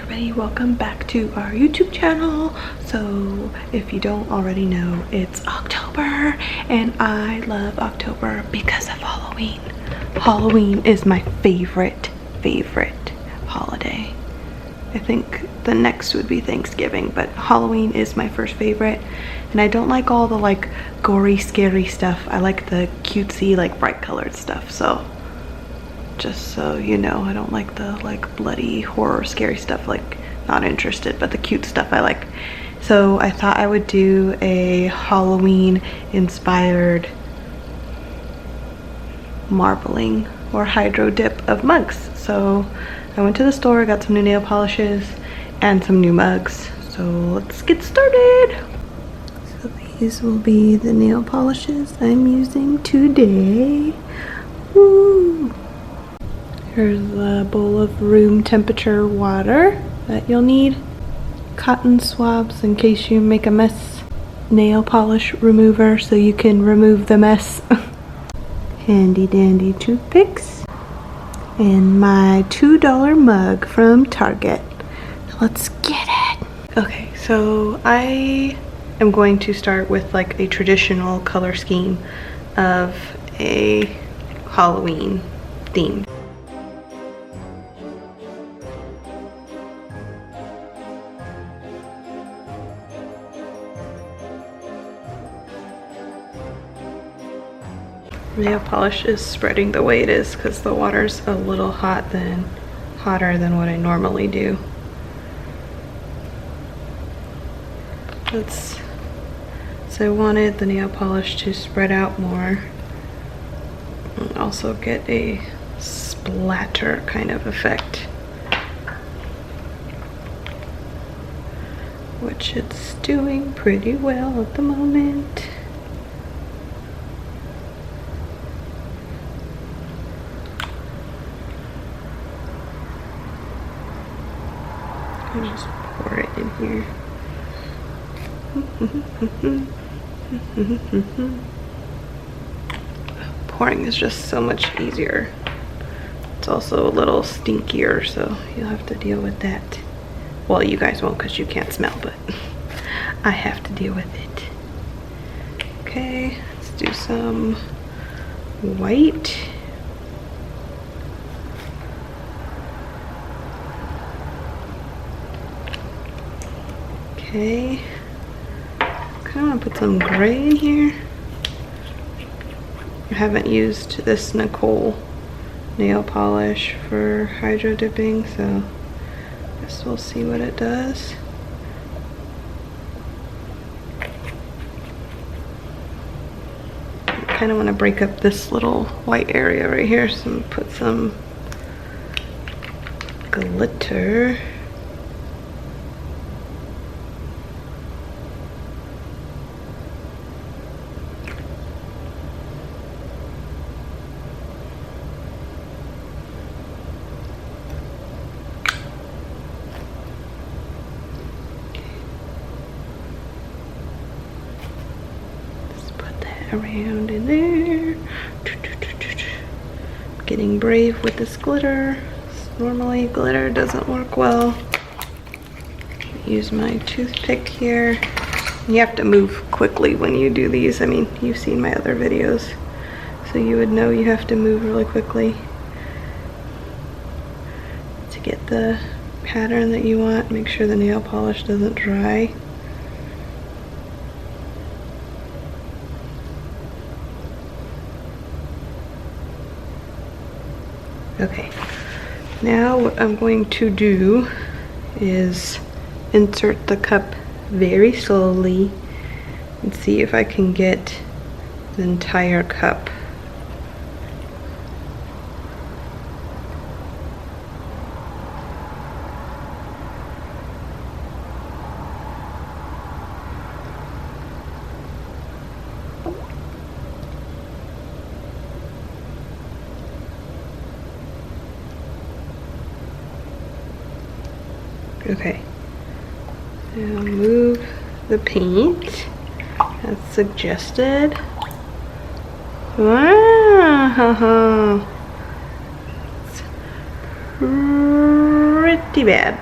everybody, welcome back to our YouTube channel. So if you don't already know, it's October and I love October because of Halloween. Halloween is my favorite holiday. I think the next would be Thanksgiving, but Halloween is my first favorite. And I don't like all the like gory, scary stuff. I like the cutesy, like bright colored stuff. So just so you know, I don't like the like bloody horror scary stuff, like not interested, but the cute stuff I like. So I thought I would do a Halloween inspired marbling or hydro dip of mugs. So I went to the store, got some new nail polishes and some new mugs. So let's get started. So these will be the nail polishes I'm using today. Woo! Here's a bowl of room temperature water that you'll need. Cotton swabs in case you make a mess. Nail polish remover so you can remove the mess. Handy dandy toothpicks. And my $2 mug from Target. Let's get it. Okay, so I am going to start with like a traditional color scheme of a Halloween theme. Nail polish is spreading the way it is because the water's a little hotter than what I normally do. So I wanted the nail polish to spread out more and also get a splatter kind of effect, which it's doing pretty well at the moment. I'll just pour it in here. Pouring is just so much easier. It's also a little stinkier, so you'll have to deal with that. Well, you guys won't because you can't smell, but I have to deal with it. Okay, let's do some white. Okay, kind of put some gray in here. I haven't used this Nicole nail polish for hydro dipping, so I guess we'll see what it does. I kind of want to break up this little white area right here, so put some glitter. Around in there. Getting brave with this glitter. Normally glitter doesn't work well. Use my toothpick here. You have to move quickly when you do these. I mean, you've seen my other videos, so you would know you have to move really quickly to get the pattern that you want. Make sure the nail polish doesn't dry. Okay, now what I'm going to do is insert the cup very slowly and see if I can get the entire cup. Okay, now move the paint as suggested. Wow, it's pretty bad.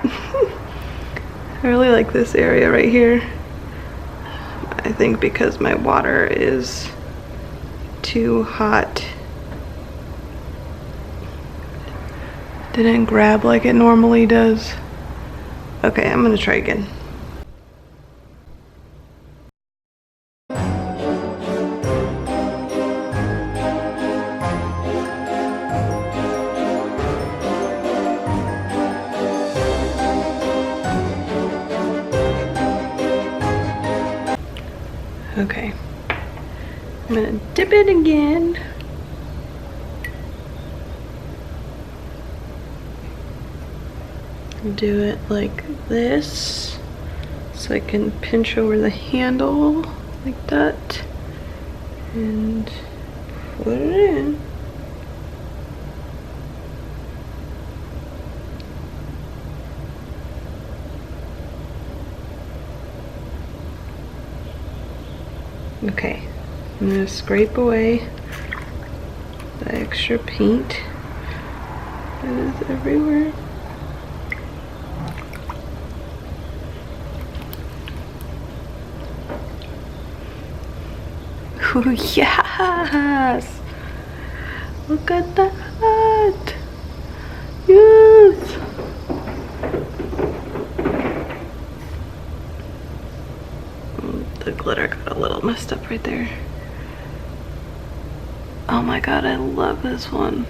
I really like this area right here. I think because my water is too hot. Didn't grab like it normally does. Okay, I'm gonna try again. Okay, I'm gonna dip it again. Do it like this so I can pinch over the handle like that and put it in. Okay, I'm gonna scrape away the extra paint that is everywhere. Ooh, yes! Look at that! Yes! The glitter got a little messed up right there. Oh my god, I love this one.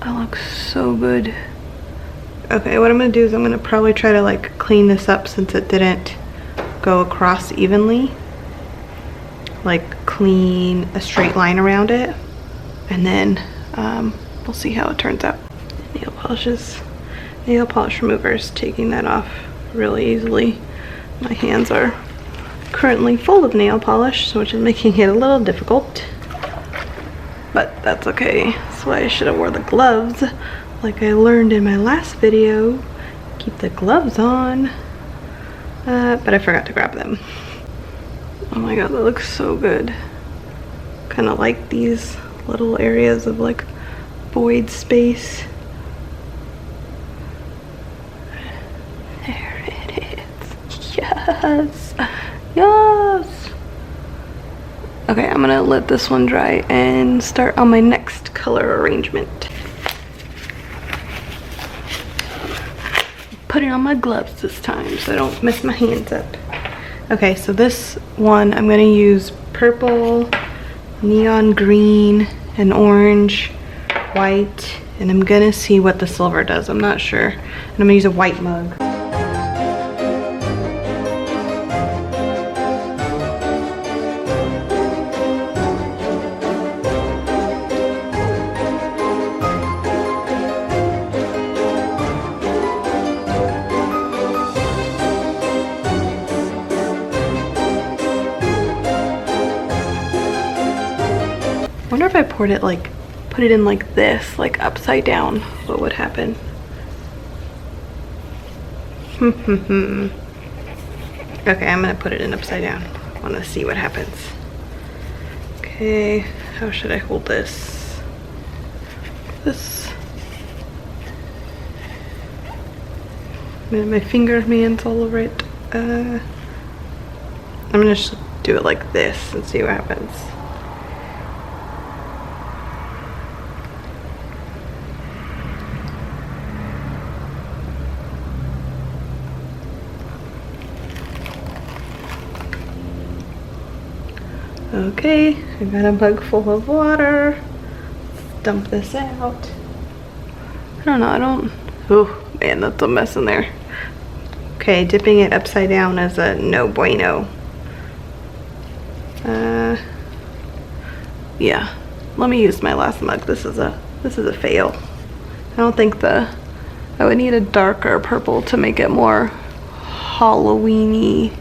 That looks so good. Okay, what I'm gonna do is I'm gonna probably try to like clean this up since it didn't go across evenly. Like clean a straight line around it, and then we'll see how it turns out. Nail polish remover is taking that off really easily. My hands are currently full of nail polish, so which is making it a little difficult, but that's okay. That's why I should have wore the gloves like I learned in my last video. Keep the gloves on, but I forgot to grab them. Oh my god, that looks so good. Kind of like these little areas of like void space. There it is. Yes! Yes! Okay, I'm gonna let this one dry and start on my next color arrangement. Putting on my gloves this time so I don't mess my hands up. Okay, so this one I'm gonna use purple, neon green, and orange, white, and I'm gonna see what the silver does. I'm not sure. And I'm gonna use a white mug. I wonder if I poured it like, put it in like this, like upside down, what would happen? Okay, I'm gonna put it in upside down. I wanna see what happens. Okay, how should I hold this? My hands all over it. I'm gonna just do it like this and see what happens. Okay, I got a mug full of water. Let's dump this out. Oh man, that's a mess in there. Okay, dipping it upside down is a no bueno. Yeah, let me use my last mug. This is a fail. I don't think I would need a darker purple to make it more Halloween-y.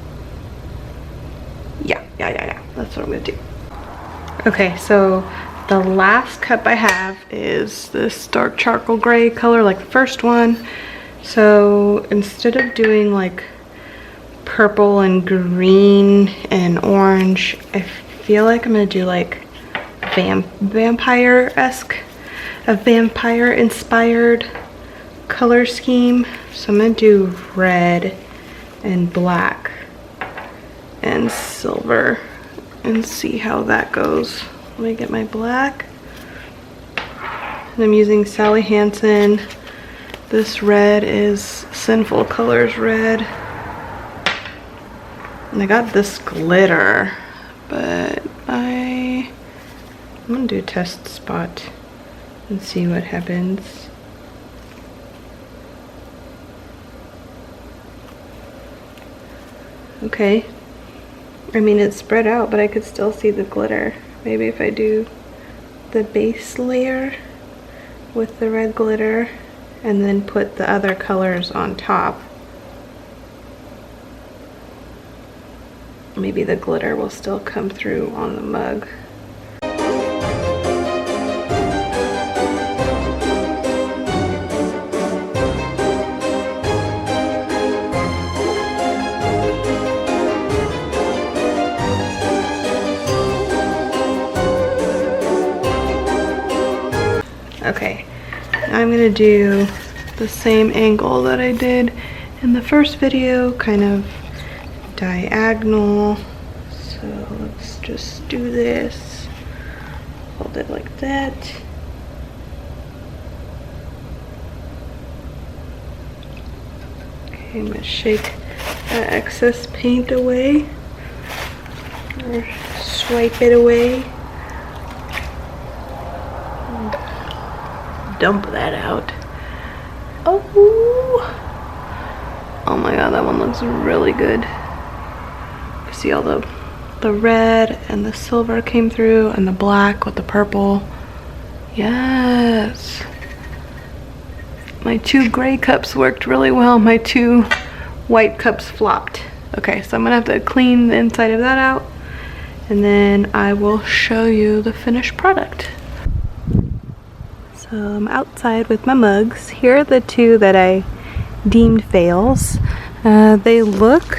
Yeah, that's what I'm gonna do. Okay, so the last cup I have is this dark charcoal gray color, like the first one. So instead of doing like purple and green and orange, I feel like I'm gonna do like vampire-esque, a vampire inspired color scheme. So I'm gonna do red and black and silver and see how that goes. Let me get my black. And I'm using Sally Hansen. This red is Sinful Colors red. And I got this glitter, but I'm gonna do a test spot and see what happens. Okay. I mean, it's spread out, but I could still see the glitter. Maybe if I do the base layer with the red glitter and then put the other colors on top, maybe the glitter will still come through on the mug. Okay, now I'm gonna do the same angle that I did in the first video, kind of diagonal. So let's just do this. Hold it like that. Okay, I'm gonna shake that excess paint away, or swipe it away. Dump that out. Oh my god, that one looks really good. You see all the red and the silver came through, and the black with the purple. Yes. My 2 gray cups worked really well. My 2 white cups flopped. Okay, so I'm gonna have to clean the inside of that out, and then I will show you the finished product. So I'm outside with my mugs. Here are the 2 that I deemed fails. They look,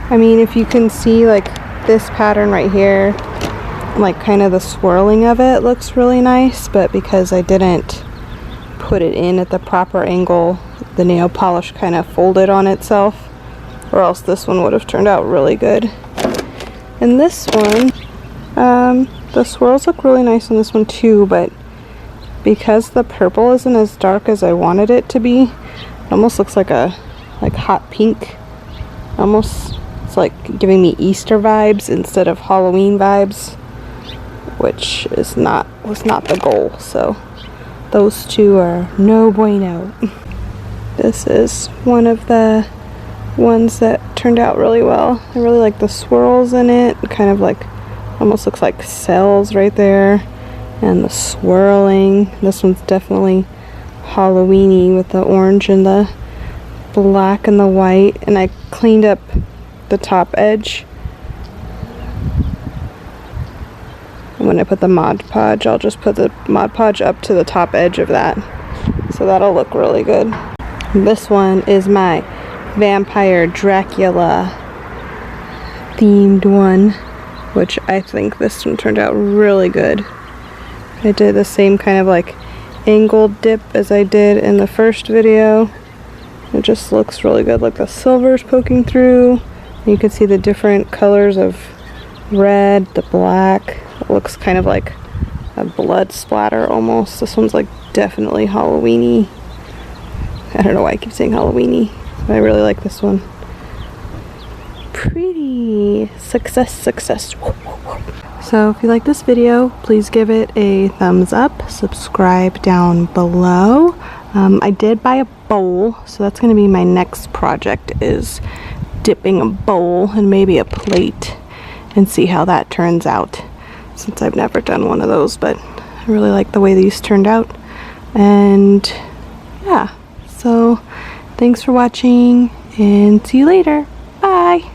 I mean, if you can see like this pattern right here, like kind of the swirling of it looks really nice, but because I didn't put it in at the proper angle, the nail polish kind of folded on itself, or else this one would have turned out really good. And this one, the swirls look really nice on this one too, but because the purple isn't as dark as I wanted it to be, it almost looks like a hot pink. Almost, it's like giving me Easter vibes instead of Halloween vibes, which was not the goal. So those 2 are no bueno. This is one of the ones that turned out really well. I really like the swirls in it. Kind of like, almost looks like cells right there. And the swirling. This one's definitely Halloween-y with the orange and the black and the white. And I cleaned up the top edge. And when I put the Mod Podge, I'll just put the Mod Podge up to the top edge of that. So that'll look really good. This one is my Vampire Dracula themed one, which I think this one turned out really good. I did the same kind of like angled dip as I did in the first video. It just looks really good, like the silver's poking through. You can see the different colors of red, the black. It looks kind of like a blood splatter almost. This one's like definitely Halloween-y. I don't know why I keep saying Halloween-y, but I really like this one. Pretty. Success, success. So if you like this video, please give it a thumbs up, subscribe down below. I did buy a bowl, so that's going to be my next project, is dipping a bowl and maybe a plate and see how that turns out, since I've never done one of those, but I really like the way these turned out. And yeah, so thanks for watching and see you later. Bye!